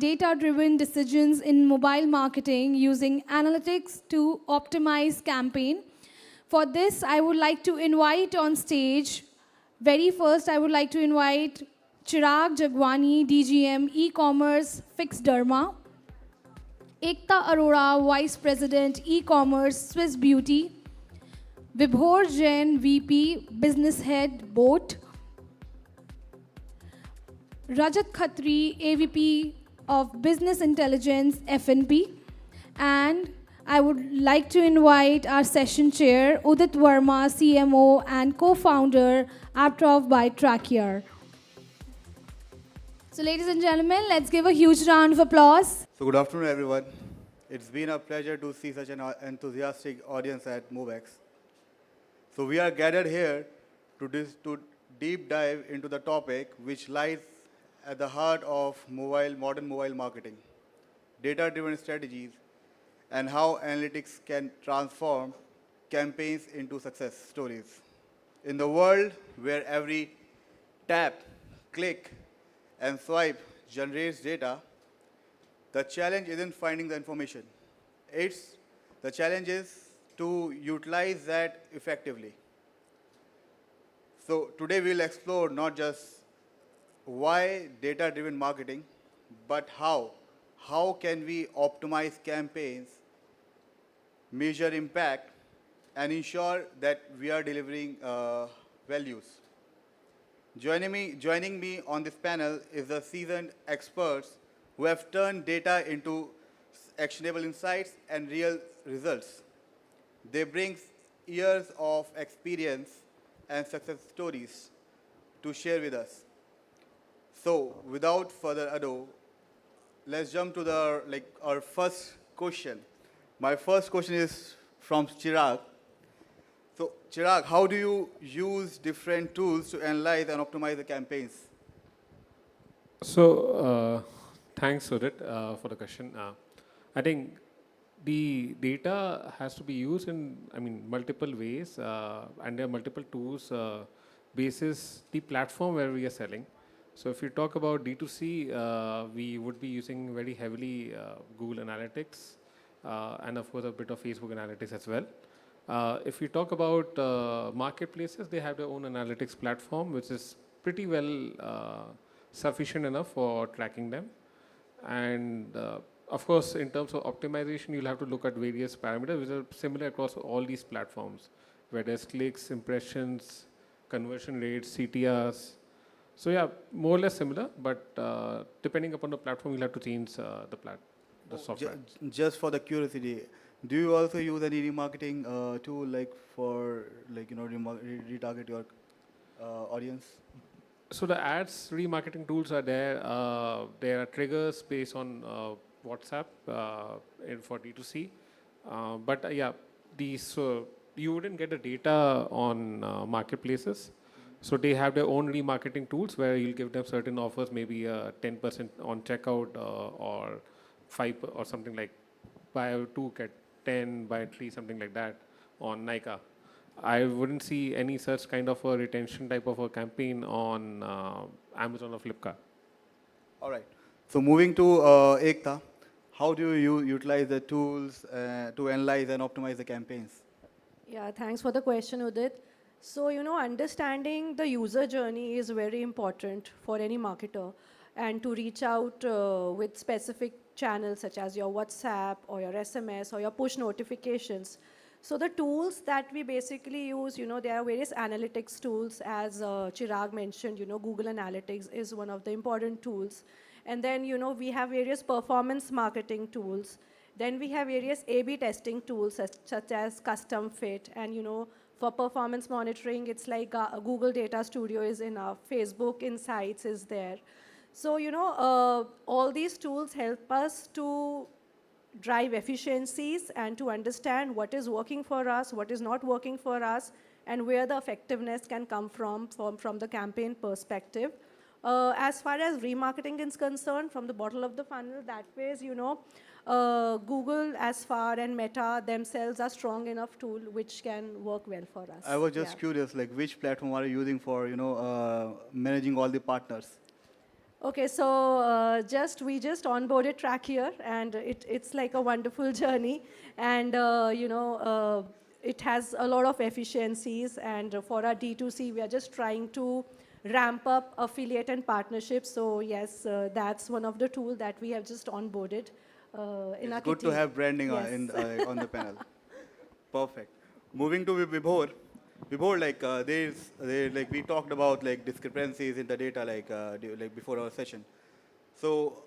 data-driven decisions in mobile marketing using analytics to optimize campaign. For this, I would like to invite on stage, very first, I would like to invite Chirag Jagwani, DGM, E-commerce, Fixed Derma, Ekta Arora, Vice President, E-commerce, Swiss Beauty, Vibhor Jain, VP, Business Head, Boat, Rajat Khatri, AVP of Business Intelligence, FNP, and I would like to invite our session chair, Udit Verma, CMO and co-founder, Aptrof by Trackier. So ladies and gentlemen, let's give a huge round of applause. So good afternoon, everyone. It's been a pleasure to see such an enthusiastic audience at MoveX. So we are gathered here to deep dive into the topic which lies at the heart of modern mobile marketing, data-driven strategies, and how analytics can transform campaigns into success stories. In the world where every tap, click, and swipe generates data, the challenge isn't finding the information. The challenge is to utilize that effectively. So today we'll explore not just why data-driven marketing, but how. How can we optimize campaigns, measure impact, and ensure that we are delivering values. Joining me on this panel is the seasoned experts who have turned data into actionable insights and real results. They bring years of experience and success stories to share with us. So, without further ado, let's jump to our first question. My first question is from Chirag. So, Chirag, how do you use different tools to analyze and optimize the campaigns? So, thanks, Sudhit, for the question. I think the data has to be used in, multiple ways, and there are multiple tools basis the platform where we are selling. So, if you talk about D2C, we would be using very heavily Google Analytics, and of course a bit of Facebook Analytics as well. If you talk about marketplaces, they have their own analytics platform, which is pretty well sufficient enough for tracking them. And of course, in terms of optimization, you'll have to look at various parameters which are similar across all these platforms, where there's clicks, impressions, conversion rates, CTRs. So yeah, more or less similar, but depending upon the platform, you'll have to change the software. Just for the curiosity, do you also use any remarketing tool retarget your audience? So the ads remarketing tools are there. There are triggers based on WhatsApp for D2C. But yeah, you wouldn't get the data on marketplaces. So they have their own remarketing tools where you'll give them certain offers, maybe 10% on checkout or 5 or something like buy 2 get 10, buy 3, something like that on Nika. I wouldn't see any such kind of a retention type of a campaign on Amazon or Flipkart. All right. So moving to Ekta, how do you utilize the tools to analyze and optimize the campaigns? Yeah, thanks for the question, Udit. So, understanding the user journey is very important for any marketer, and to reach out with specific channels such as your WhatsApp or your SMS or your push notifications. So the tools that we basically use, there are various analytics tools, as Chirag mentioned, Google Analytics is one of the important tools. And then, we have various performance marketing tools. Then we have various A/B testing tools such as Custom Fit. And, for performance monitoring, it's like Google Data Studio is enough. Facebook Insights is there. So, all these tools help us to drive efficiencies and to understand what is working for us, what is not working for us, and where the effectiveness can come from the campaign perspective. As far as remarketing is concerned, from the bottom of the funnel, that way is, Google as far and Meta themselves are strong enough tool which can work well for us. I was just curious, which platform are you using for, managing all the partners? Okay, so we just onboarded Track here, and it's like a wonderful journey, and it has a lot of efficiencies. And for our D2C, we are just trying to ramp up affiliate and partnerships. So yes, that's one of the tools that we have just onboarded in It's our good to kitty. have branding Yes. on the panel. Perfect. Moving to Vibhor. Vibhor, like we talked about like discrepancies in the data like before our session. So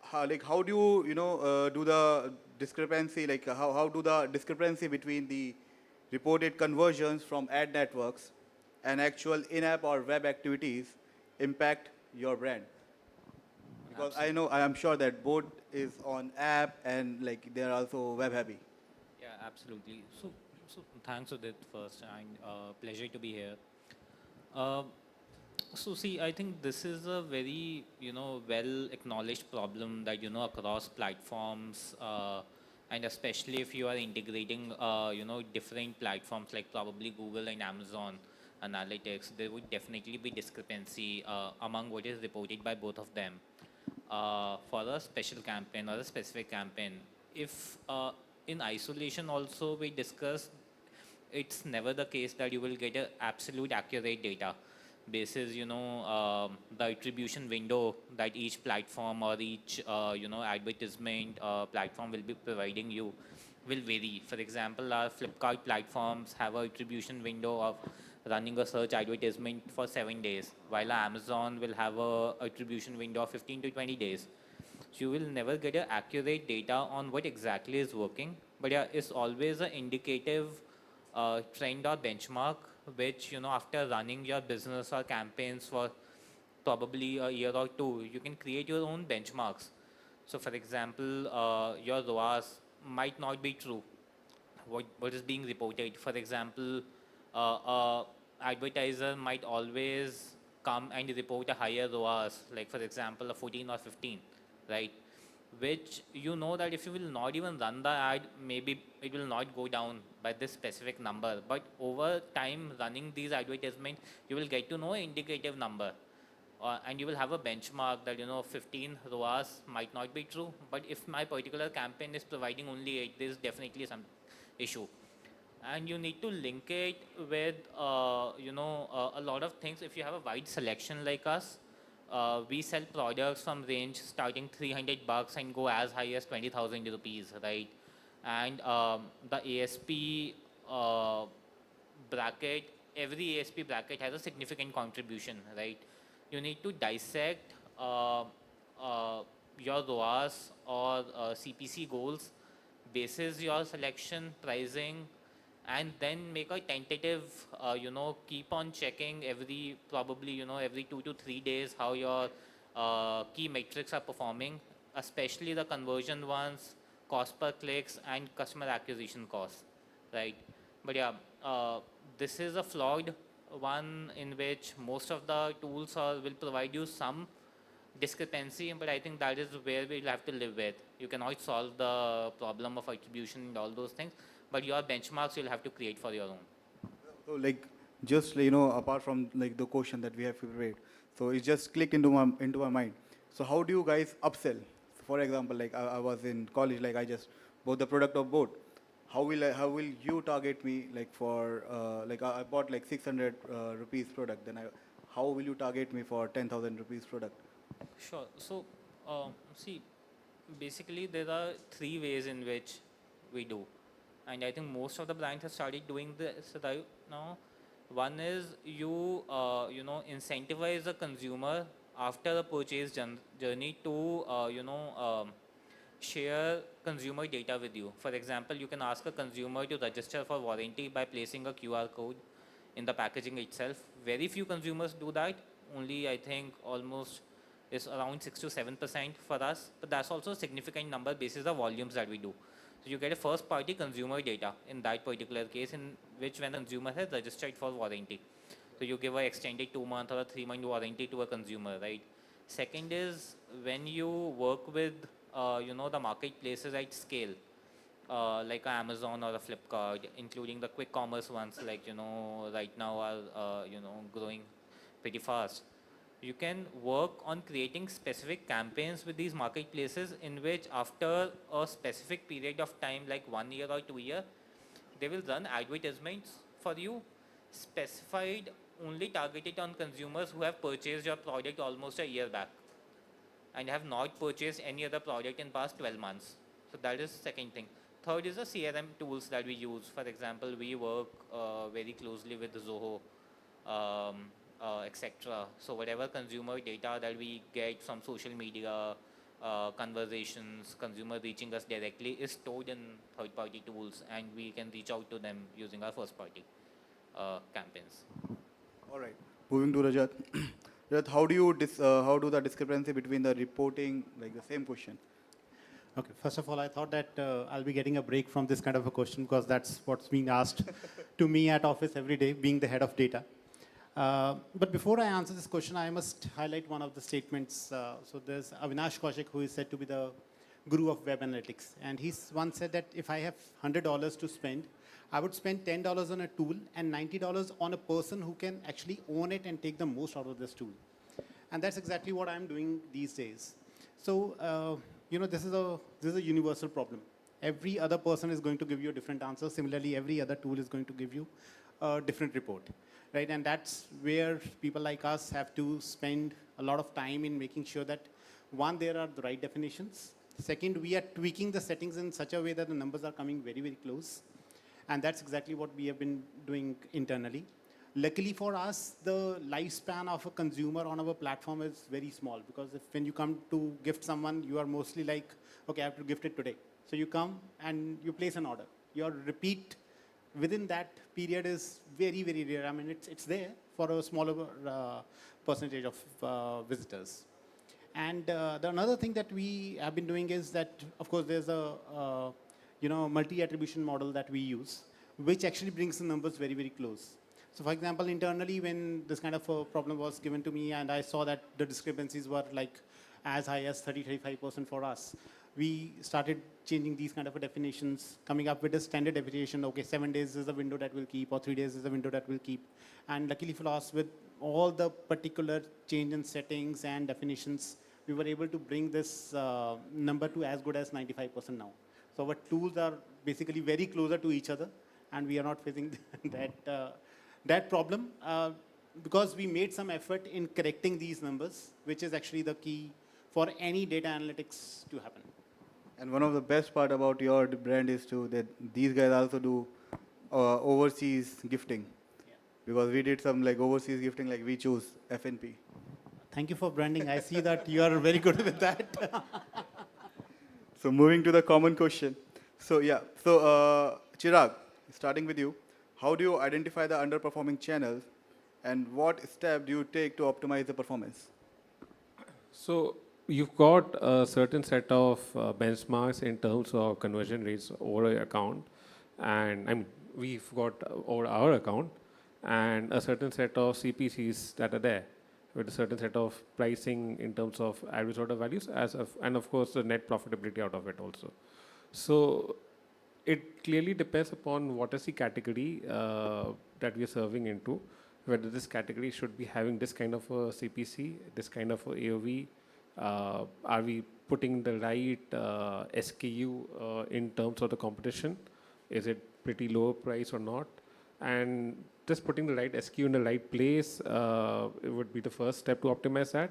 how do you do the discrepancy how do the discrepancy between the reported conversions from ad networks and actual in-app or web activities impact your brand? Because Absolutely. I am sure that both is on app and like they are also web heavy. Yeah, absolutely. So thanks Udit first, and pleasure to be here. Uh, so see, I think this is a very well acknowledged problem that across platforms, and especially if you are integrating different platforms like probably Google and Amazon Analytics, there would definitely be discrepancy among what is reported by both of them for a special campaign or a specific campaign. If in isolation also we discuss, it's never the case that you will get a absolute accurate data basis the attribution window that each platform or each advertisement platform will be providing you will vary. For example, our Flipkart platforms have a attribution window of running a search advertisement for 7 days, while Amazon will have a attribution window of 15 to 20 days. So you will never get a accurate data on what exactly is working, but yeah, it's always an indicative trend or benchmark, which after running your business or campaigns for probably a year or two, you can create your own benchmarks. So for example, your ROAS might not be true, what is being reported. For example, advertiser might always come and report a higher ROAS, like for example a 14 or 15, right? Which that if you will not even run the ad, maybe it will not go down by this specific number. But over time, running these advertisements, you will get to know an indicative number. And you will have a benchmark that 15 ROAS might not be true, but if my particular campaign is providing only 8, there is definitely some issue. And you need to link it with a lot of things. If you have a wide selection like us, we sell products from range starting 300 bucks and go as high as 20,000 rupees, right? And the ASP uh, bracket, every ASP bracket has a significant contribution, right? You need to dissect uh, your ROAS or CPC goals basis your selection, pricing, and then make a tentative, keep on checking every, probably, every 2 to 3 days how your key metrics are performing, especially the conversion ones, cost per clicks, and customer acquisition costs, right? But yeah, uh, this is a flawed one in which most of the tools will provide you some discrepancy, but I think that is where we'll have to live with. You cannot solve the problem of attribution and all those things, but your benchmarks you'll have to create for your own. So like just apart from like the question that we have prepared, so it just clicked into my mind. So how do you guys upsell? For example, like I was in college, like I just bought the product of boat. How will you target me like for like I bought like 600 rupees product, then how will you target me for 10,000 rupees product? Sure. So, see, basically there are three ways in which we do, and I think most of the brands have started doing this right now. One is incentivize the consumer after the purchase journey to share consumer data with you. For example, you can ask a consumer to register for warranty by placing a QR code in the packaging itself. Very few consumers do that. Only I think almost is around 6 to 7% for us, but that's also a significant number basis the volumes that we do. So you get a first party consumer data in that particular case, in which when the consumer has registered for warranty. So you give a extended 2 month or a 3 month warranty to a consumer, right? Second is when you work with the marketplaces at scale, like Amazon or a Flipkart, including the quick commerce ones, like right now are growing pretty fast. you can work on creating specific campaigns with these marketplaces in which after a specific period of time, like 1 year or 2 year, they will run advertisements for you specified only targeted on consumers who have purchased your product almost a year back and have not purchased any other product in past 12 months. So that is second thing. Third is the CRM tools that we use. For example, we work very closely with Zoho, etc. So whatever consumer data that we get from social media, conversations, consumer reaching us directly is stored in third-party tools, and we can reach out to them using our first-party campaigns. All right. Moving to Rajat. Rajat, how do the discrepancy between the reporting, like the same question? Okay, first of all, I thought that I'll be getting a break from this kind of a question because that's what's being asked to me at office every day, being the head of data. But before I answer this question, I must highlight one of the statements. So there's Avinash Kaushik, who is said to be the guru of web analytics. And he's once said that if I have $100 to spend, I would spend $10 on a tool and $90 on a person who can actually own it and take the most out of this tool. And that's exactly what I'm doing these days. So, this is a universal problem. Every other person is going to give you a different answer. Similarly, every other tool is going to give you a different report, right? And that's where people like us have to spend a lot of time in making sure that, one, there are the right definitions. Second, we are tweaking the settings in such a way that the numbers are coming very, very close. And that's exactly what we have been doing internally. Luckily for us, the lifespan of a consumer on our platform is very small, because when you come to gift someone, you are mostly like, okay, I have to gift it today. So you come and you place an order. Your repeat within that period is very, very rare. I mean, it's there for a smaller percentage of visitors. And the another thing that we have been doing is that, of course, there's a multi-attribution model that we use, which actually brings the numbers very, very close. So for example, internally, when this kind of a problem was given to me and I saw that the discrepancies were like as high as 30-35% for us, we started changing these kind of definitions, coming up with a standard definition. Okay, 7 days is a window that will keep, or 3 days is a window that will keep. And luckily for us, with all the particular change in settings and definitions, we were able to bring this number to as good as 95% now. So our tools are basically very closer to each other, and we are not facing that problem because we made some effort in correcting these numbers, which is actually the key for any data analytics to happen. And one of the best part about your brand is too that these guys also do overseas gifting. Yeah. Because we did some like overseas gifting, like we choose FNP. Thank you for branding. I see that you are very good with that. So moving to the common question. So Chirag, starting with you, how do you identify the underperforming channels, and what step do you take to optimize the performance? So you've got a certain set of benchmarks in terms of conversion rates over an account, and I mean we've got over our account, and a certain set of CPCs that are there with a certain set of pricing in terms of average order values and of course the net profitability out of it also. So it clearly depends upon what is the category that we are serving into, whether this category should be having this kind of a CPC, this kind of a AOV. Are we putting the right SKU in terms of the competition? Is it pretty low price or not? And just putting the right SKU in the right place it would be the first step to optimize that.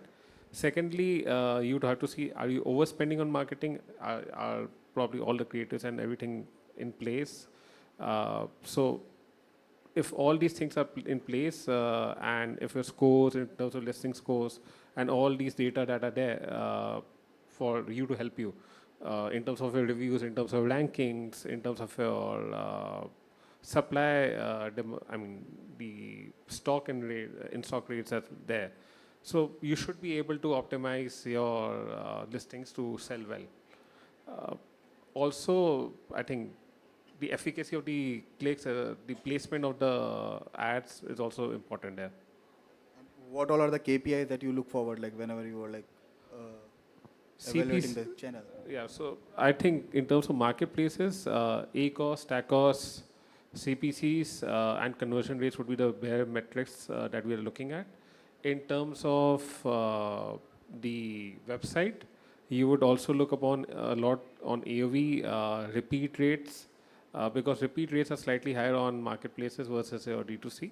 Secondly, you'd have to see, are you overspending on marketing? Are probably all the creatives and everything in place? So if all these things are in place and if your scores in terms of listing scores and all these data that are there for you to help you in terms of your reviews, in terms of rankings, in terms of your supply, the stock and in-stock rates are there. So you should be able to optimize your listings to sell well. Also, I think the efficacy of the clicks, the placement of the ads is also important there. What all are the KPIs that you look forward, like whenever you are like evaluating the channel? Yeah, so I think in terms of marketplaces, ACOS, TACOS, CPCs and conversion rates would be the bare metrics that we are looking at. in terms of the website, you would also look upon a lot on AOV, repeat rates, because repeat rates are slightly higher on marketplaces versus your D2C.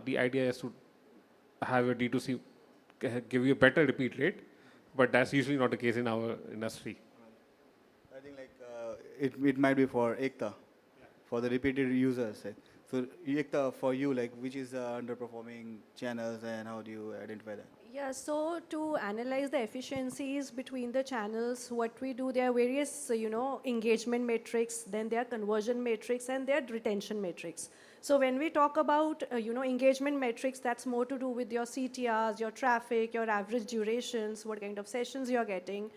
The idea is to have your D2C give you a better repeat rate, but that's usually not the case in our industry. I think like it might be for Ekta, for the repeated users. So Ekta, for you, like which is the underperforming channels and how do you identify that? Yeah, so to analyze the efficiencies between the channels, what we do, there are various, engagement metrics, then there are conversion metrics, and there are retention metrics. So when we talk about, engagement metrics, that's more to do with your CTRs, your traffic, your average durations, what kind of sessions you're getting.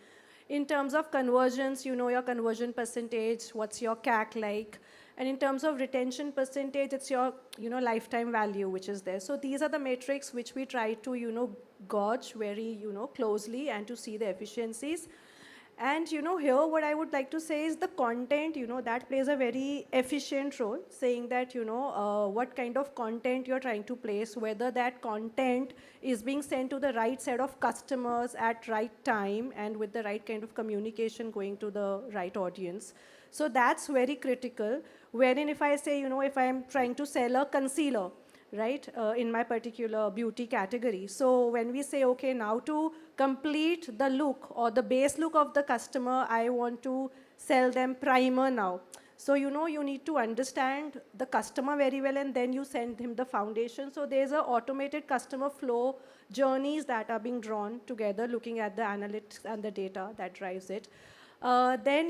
In terms of conversions, you know your conversion percentage, what's your CAC like. And in terms of retention percentage, it's your, lifetime value, which is there. So these are the metrics which we try to, gauge very, closely and to see the efficiencies. And, here what I would like to say is the content, that plays a very efficient role, saying that, what kind of content you're trying to place, whether that content is being sent to the right set of customers at right time and with the right kind of communication going to the right audience. So that's very critical, wherein if I say, if I'm trying to sell a concealer, right, in my particular beauty category. So when we say, okay, now to complete the look or the base look of the customer, I want to sell them primer now. So, you need to understand the customer very well and then you send him the foundation. So there's a automated customer flow journeys that are being drawn together, looking at the analytics and the data that drives it. Then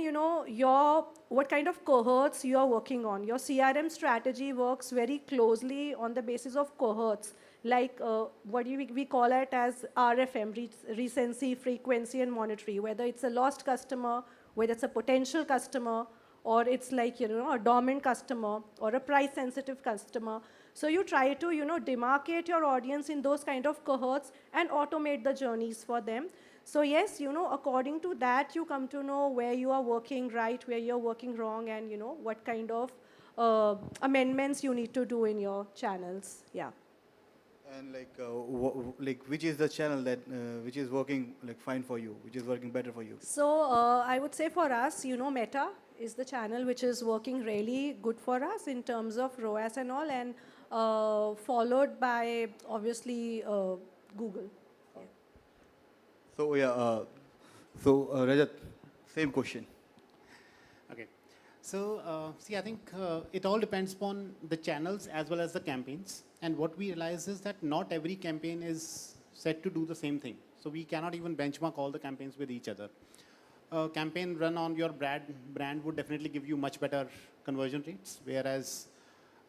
what kind of cohorts you are working on. Your CRM strategy works very closely on the basis of cohorts, like what we call it as RFM, recency, frequency, and monetary. Whether it's a lost customer, whether it's a potential customer, or it's like a dormant customer or a price-sensitive customer. So you try to demarcate your audience in those kind of cohorts and automate the journeys for them. So yes, according to that, you come to know where you are working right, where you're working wrong, and what kind of amendments you need to do in your channels. Yeah. And like which is the channel that which is working like fine for you, which is working better for you? So I would say for us, Meta is the channel which is working really good for us in terms of ROAS and all, and followed by obviously Google. Yeah. So yeah, Rajat, same question. Okay. So, see, I think it all depends upon the channels as well as the campaigns. And what we realize is that not every campaign is set to do the same thing. So we cannot even benchmark all the campaigns with each other. A campaign run on your brand would definitely give you much better conversion rates, whereas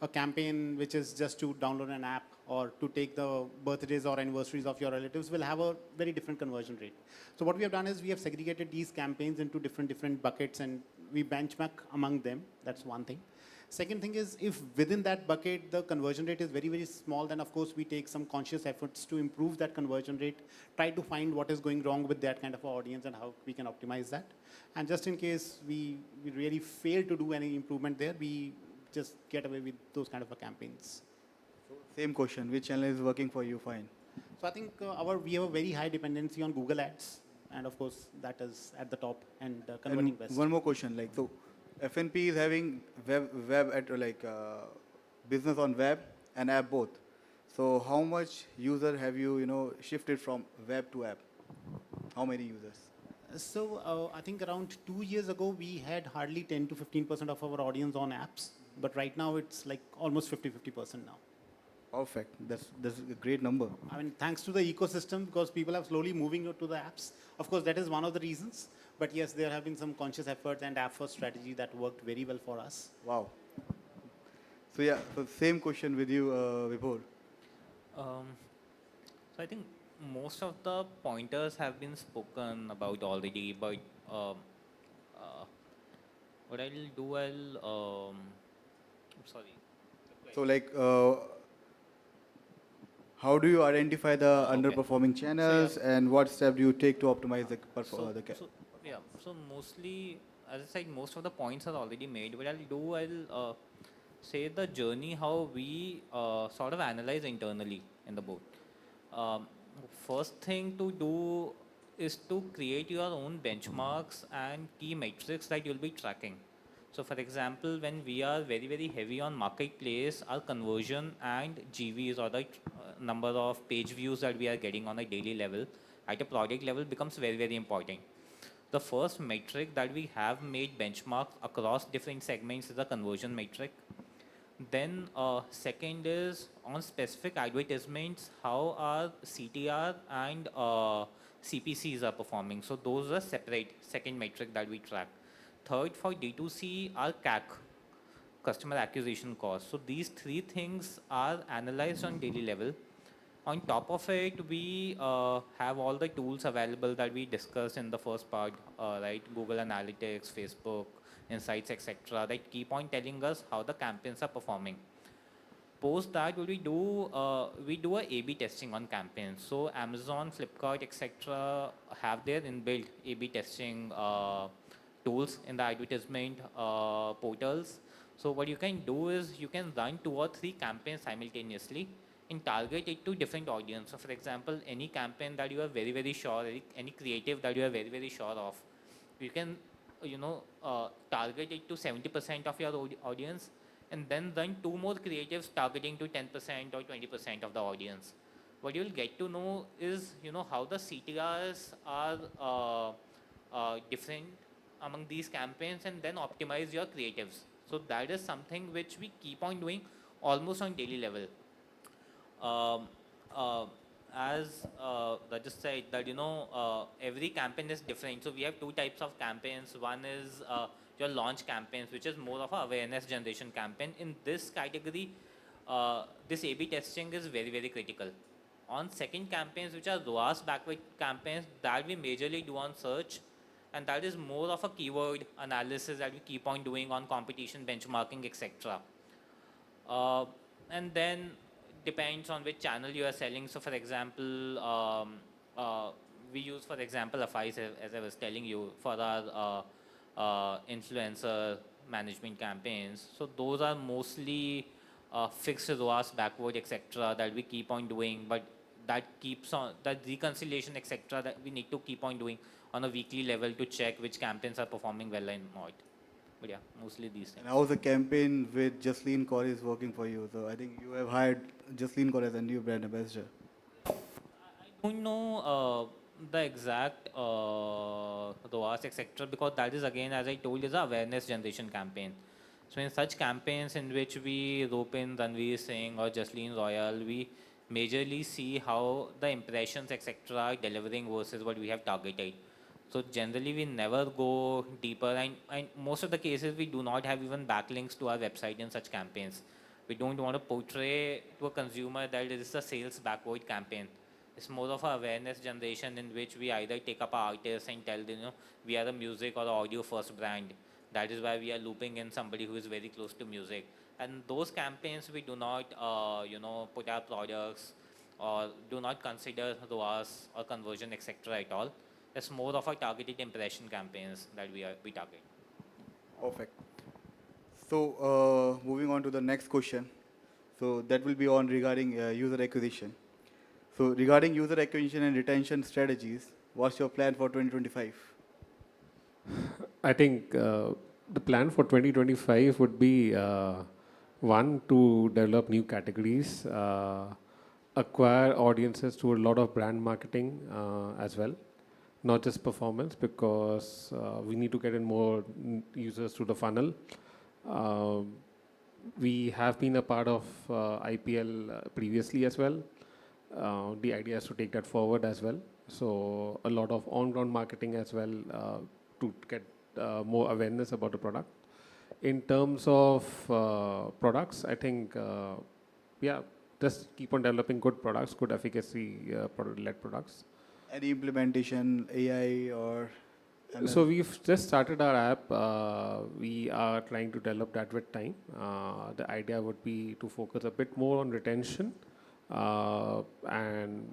a campaign which is just to download an app or to take the birthdays or anniversaries of your relatives will have a very different conversion rate. So what we have done is we have segregated these campaigns into different buckets and we benchmark among them. That's one thing. Second thing is if within that bucket the conversion rate is very small, then of course we take some conscious efforts to improve that conversion rate, try to find what is going wrong with that kind of audience and how we can optimize that. And just in case we really fail to do any improvement there, we just get away with those kind of campaigns. So same question, which channel is working for you fine? So I think we have a very high dependency on Google Ads, and of course that is at the top and converting And best. one more question, like so, FNP is having web at business on web and app both. So how much user have you shifted from web to app? How many users? So I think around 2 years ago we had hardly 10 to 15% of our audience on apps, but right now it's like almost 50% now. Perfect. That's a great number. I mean, thanks to the ecosystem, because people are slowly moving to the apps. Of course, that is one of the reasons. But yes, there have been some conscious efforts and app-first strategy that worked very well for us. Wow. So yeah, so same question with you, Vibhor. So I think most of the pointers have been spoken about already, but what I'll do, I'm sorry. So like, how do you identify the Okay. underperforming channels and what step do you take to optimize the Yeah, so mostly, as I said, most of the points are already made. What I'll do, I'll say the journey how we sort of analyze internally in the board. Um, First thing to do is to create your own benchmarks and key metrics that you'll be tracking. So for example, when we are very, very heavy on marketplace, our conversion and GVs, or the number of page views that we are getting on a daily level at a product level, becomes very, very important. The first metric that we have made benchmarks across different segments is the conversion metric. Then second is on specific advertisements, how our CTR and CPCs are performing. So those are separate second metric that we track. Third, for D2C, our CAC, customer acquisition cost. So these three things are analyzed on daily level. On top of it, we have all the tools available that we discussed in the first part, right? Google Analytics, Facebook, Insights, etc., that keep on telling us how the campaigns are performing. Post that, what we do a A/B testing on campaigns. So Amazon, Flipkart, etc., have their inbuilt A/B testing tools in the advertisement portals. So what you can do is you can run 2 or 3 campaigns simultaneously and target it to different audience. So for example, any campaign that you are very, very sure, any creative that you are very, very sure of, you can, target it to 70% of your audience, and then run 2 more creatives targeting to 10% or 20% of the audience. What you'll get to know is, how the CTRs are different among these campaigns, and then optimize your creatives. So that is something which we keep on doing almost on daily level. um, uh, as Rajat said, that every campaign is different. So we have 2 types of campaigns. One is your launch campaigns, which is more of a awareness generation campaign. In this category, this A/B testing is very, very critical. On second campaigns, which are ROAS backward campaigns, that we majorly do on search, and that is more of a keyword analysis that we keep on doing on competition benchmarking, etc. uh, and then depends on which channel you are selling. So for example, we use, for example, Afais, as I was telling you, for our influencer management campaigns. So those are mostly fixed ROAS backward, etc., that we keep on doing, but that keeps on, that reconciliation, etc., that we need to keep on doing on a weekly level to check which campaigns are performing well and not. But yeah, mostly these And things. how the campaign with Jasleen Kaur is working for you? So I think you have hired Jasleen Kaur as a new brand ambassador. Don't know the exact ROAS, etc., because that is, again, as I told, is a awareness generation campaign. So in such campaigns in which we rope in Ranveer Singh or Jasleen Royal, we majorly see how the impressions, etc., are delivering versus what we have targeted. So generally, we never go deeper, and most of the cases we do not have even backlinks to our website in such campaigns. We don't want to portray to a consumer that it is a sales backward campaign. It's more of a awareness generation in which we either take up our artists and tell them, we are a music or an audio first brand. That is why we are looping in somebody who is very close to music. And those campaigns, we do not, put our products or do not consider ROAS or conversion, etc., at all. It's more of a targeted impression campaigns that we target. Perfect. So moving on to the next question. So that will be on regarding user acquisition. So regarding user acquisition and retention strategies, what's your plan for 2025? I think the plan for 2025 would be one, to develop new categories, acquire audiences through a lot of brand marketing as well, not just performance, because we need to get in more users through the funnel. Um we have been a part of IPL previously as well. The idea is to take that forward as well. So a lot of on-ground marketing as well to get more awareness about the product. In terms of products, I think, yeah, just keep on developing good products, good efficacy product-led products. Any implementation, AI or ML? So we've just started our app. We are trying to develop that with time. The idea would be to focus a bit more on retention and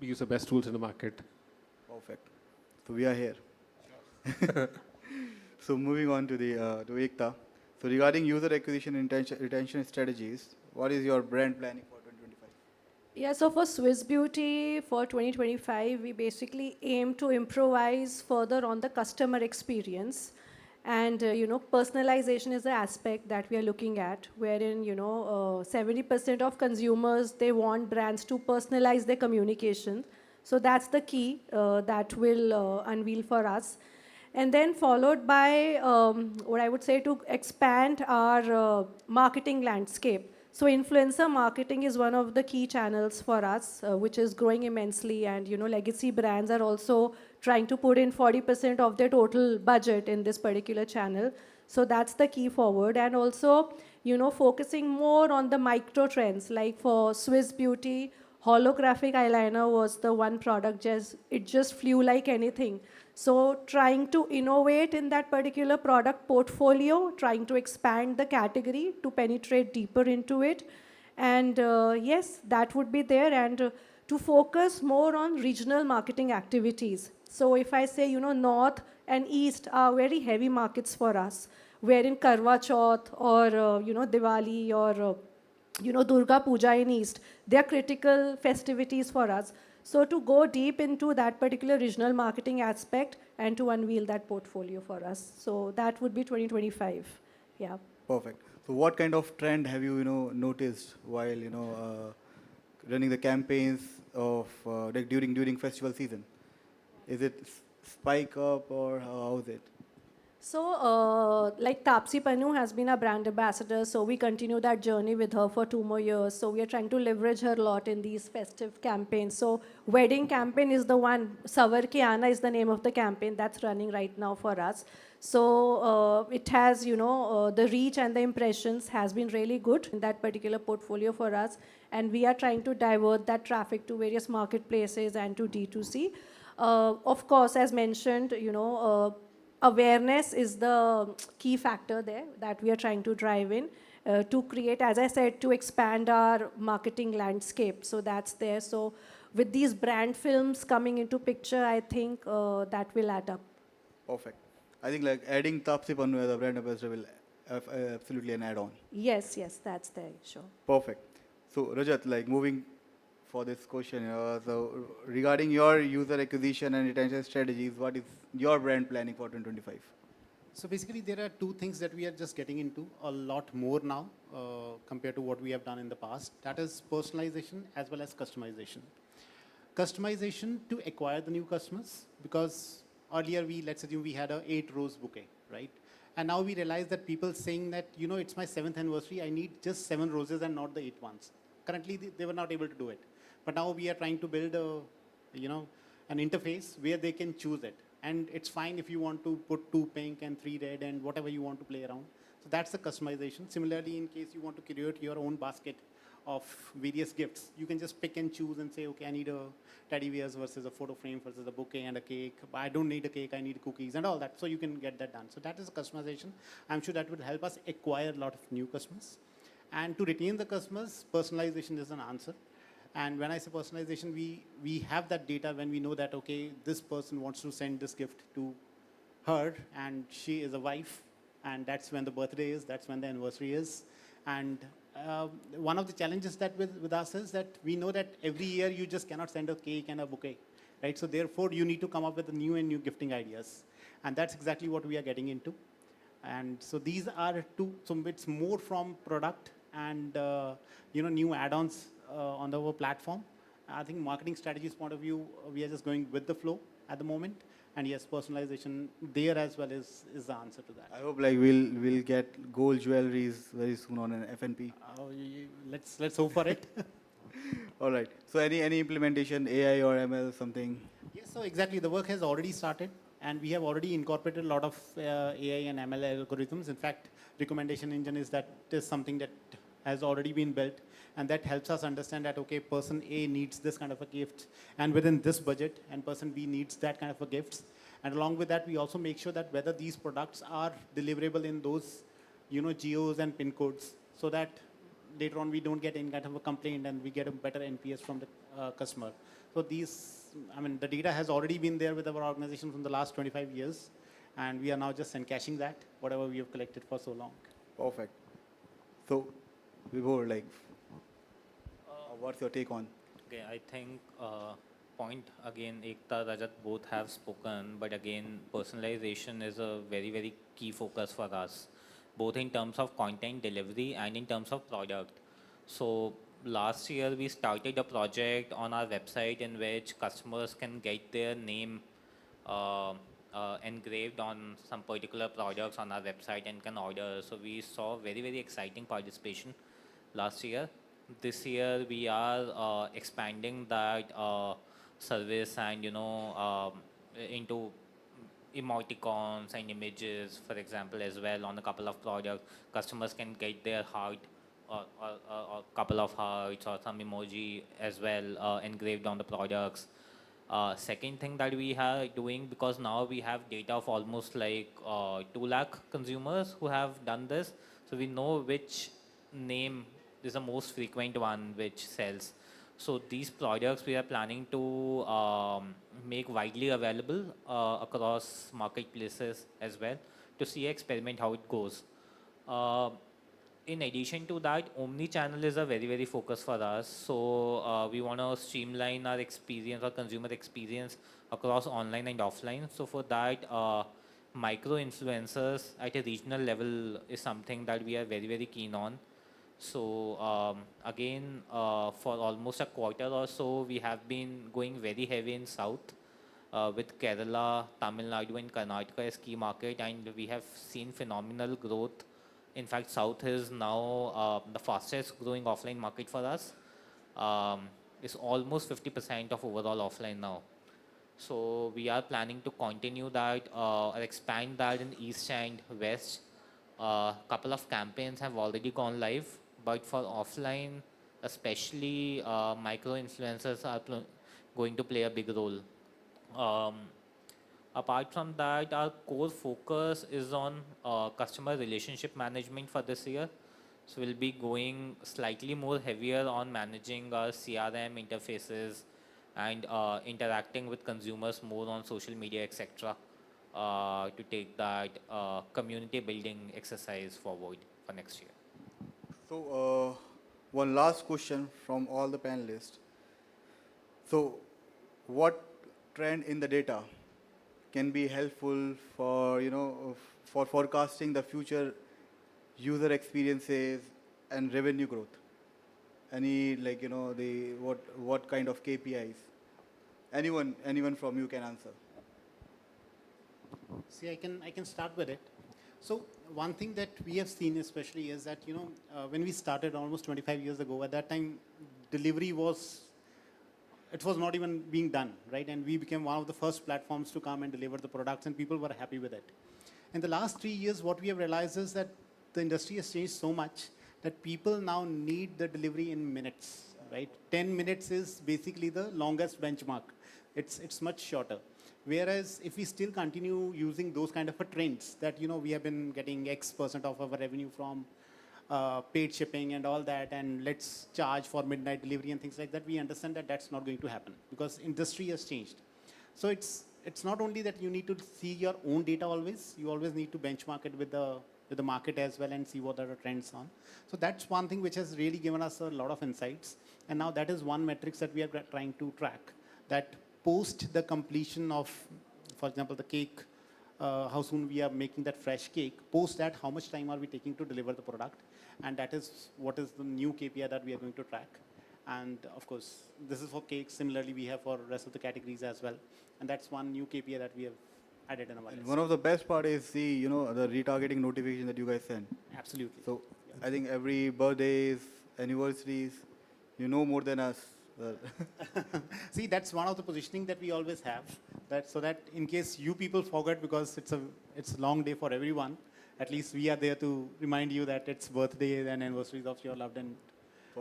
use the best tools in the market. Perfect. So we are here. So moving on to the to Ekta. So regarding user acquisition and retention strategies, what is your brand planning for 2025? Yeah, so for Swiss Beauty for 2025, we basically aim to improvise further on the customer experience. And, personalization is the aspect that we are looking at, wherein, 70% of consumers, they want brands to personalize their communication. So that's the key that will unveil for us. And then followed by what I would say to expand our marketing landscape. So influencer marketing is one of the key channels for us, which is growing immensely. And legacy brands are also trying to put in 40% of their total budget in this particular channel. So that's the key forward. And also, focusing more on the micro trends, like for Swiss Beauty, holographic eyeliner was the one product, just it just flew like anything. So trying to innovate in that particular product portfolio, trying to expand the category to penetrate deeper into it. And yes, that would be there. And to focus more on regional marketing activities. So if I say, North and East are very heavy markets for us, wherein Karwa Chauth or, Diwali or Durga Puja in East. They are critical festivities for us. So to go deep into that particular regional marketing aspect and to unveil that portfolio for us. So that would be 2025. Yeah. Perfect. So what kind of trend have you, noticed while, running the campaigns of like during festival season? Is it spike up or how is it? So, like Tapsi Pannu has been a brand ambassador, so we continue that journey with her for 2 more years. So we are trying to leverage her a lot in these festive campaigns. So wedding campaign is the one. Savar Ki Aana is the name of the campaign that's running right now for us. So it has, the reach and the impressions has been really good in that particular portfolio for us. And we are trying to divert that traffic to various marketplaces and to D2C. Of course, as mentioned, awareness is the key factor there that we are trying to drive in to create, as I said, to expand our marketing landscape. So that's there. So with these brand films coming into picture, I think that will add up. Perfect. I think like adding Tapsi Pannu as a brand ambassador will absolutely an add-on. Yes, yes, that's there, sure. Perfect. So Rajat, like moving for this question, so regarding your user acquisition and retention strategies, what is your brand planning for 2025? So basically, there are two things that we are just getting into a lot more now compared to what we have done in the past. That is personalization as well as customization. Customization to acquire the new customers, because earlier let's assume we had a 8 rose bouquet, right? And now we realize that people saying that, it's my 7th anniversary, I need just 7 roses and not the 8 ones. Currently, they were not able to do it. But now we are trying to build an interface where they can choose it. And it's fine if you want to put 2 pink and 3 red and whatever you want to play around. So that's the customization. Similarly, in case you want to create your own basket of various gifts, you can just pick and choose and say, okay, I need a teddy bears versus a photo frame versus a bouquet and a cake. But I don't need a cake, I need cookies and all that. So you can get that done. So that is a customization. I'm sure that will help us acquire a lot of new customers. And to retain the customers, personalization is an answer. And when I say personalization, we have that data when we know that, okay, this person wants to send this gift to her and she is a wife, and that's when the birthday is, that's when the anniversary is. And one of the challenges that with us is that we know that every year you just cannot send a cake and a bouquet, right? So therefore, you need to come up with new gifting ideas. And that's exactly what we are getting into. And so these are two, so it's more from product and new add-ons on our platform. I think marketing strategies point of view, we are just going with the flow at the moment. And yes, personalization there as well is the answer to that. I hope like we'll get gold jewelries very soon on an FNP. Let's hope for it. All right. So any implementation, AI or ML, something? Yes, so exactly. The work has already started, and we have already incorporated a lot of AI and ML algorithms. In fact, recommendation engine is something that has already been built, and that helps us understand that, okay, person A needs this kind of a gift, and within this budget, and person B needs that kind of a gifts. And along with that, we also make sure that whether these products are deliverable in those, geos and pin codes, so that later on we don't get any kind of a complaint and we get a better NPS from the customer. So the data has already been there with our organization from the last 25 years, and we are now just encashing that, whatever we have collected for so long. Perfect. So, Vibhor, like, what's your take on Okay, I think point again, Ekta, Rajat both have spoken, but again, personalization is a very, very key focus for us, both in terms of content delivery and in terms of product. So last year we started a project on our website in which customers can get their name uh, engraved on some particular products on our website and can order. So we saw very, very exciting participation last year. This year we are expanding that service and into emoticons and images, for example, as well on a couple of products. Customers can get their heart or couple of hearts or some emoji as well engraved on the products. Second thing that we are doing, because now we have data of almost like 2 lakh consumers who have done this, so we know which name is the most frequent one which sells. So these products we are planning to make widely available across marketplaces as well, to see experiment how it goes. Uh, in addition to that, omni-channel is a very, very focus for us. So we want to streamline our experience or consumer experience across online and offline. So for that, micro influencers at a regional level is something that we are very, very keen on. So again, for almost a quarter or so, we have been going very heavy in South with Kerala, Tamil Nadu, and Karnataka as key market, and we have seen phenomenal growth. In fact, South is now the fastest growing offline market for us. It's almost 50% of overall offline now. So we are planning to continue that or expand that in East and West. Couple of campaigns have already gone live, but for offline, especially micro influencers are going to play a big role. Um, Apart from that, our core focus is on customer relationship management for this year. So we'll be going slightly more heavier on managing our CRM interfaces and interacting with consumers more on social media, etc. To take that community building exercise forward for next year. So, one last question from all the panelists. So, what trend in the data can be helpful for for forecasting the future user experiences and revenue growth? Any like the what kind of KPIs? Anyone from you can answer. See, I can start with it. So one thing that we have seen especially is that, when we started almost 25 years ago, at that time, delivery it was not even being done, right? And we became one of the first platforms to come and deliver the products, and people were happy with it. In the last 3 years, what we have realized is that the industry has changed so much that people now need the delivery in minutes, right? 10 minutes is basically the longest benchmark. It's much shorter. Whereas if we still continue using those kind of a trends that, we have been getting X% of our revenue from paid shipping and all that, and let's charge for midnight delivery and things like that, we understand that that's not going to happen because industry has changed. So it's not only that you need to see your own data always, you always need to benchmark it with the market as well and see what are the trends on. So that's one thing which has really given us a lot of insights. And now that is one metrics that we are trying to track, that post the completion of, for example, the cake, how soon we are making that fresh cake, post that, how much time are we taking to deliver the product? And that is what is the new KPI that we are going to track. And of course, this is for cakes. Similarly, we have for rest of the categories as well. And that's one new KPI that we have added in our And list. one of the best part is the retargeting notification that you guys send. Absolutely. So I think every birthdays, anniversaries, you know more than us. See, that's one of the positioning that we always have. That so that in case you people forget, because it's a long day for everyone, at least we are there to remind you that it's birthdays and anniversaries of your loved and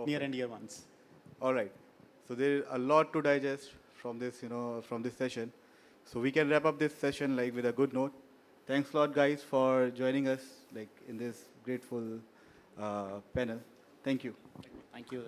near and dear ones. All right. So there is a lot to digest from this, from this session. So we can wrap up this session like with a good note. Thanks a lot, guys, for joining us like in this grateful panel. Thank you. Thank you.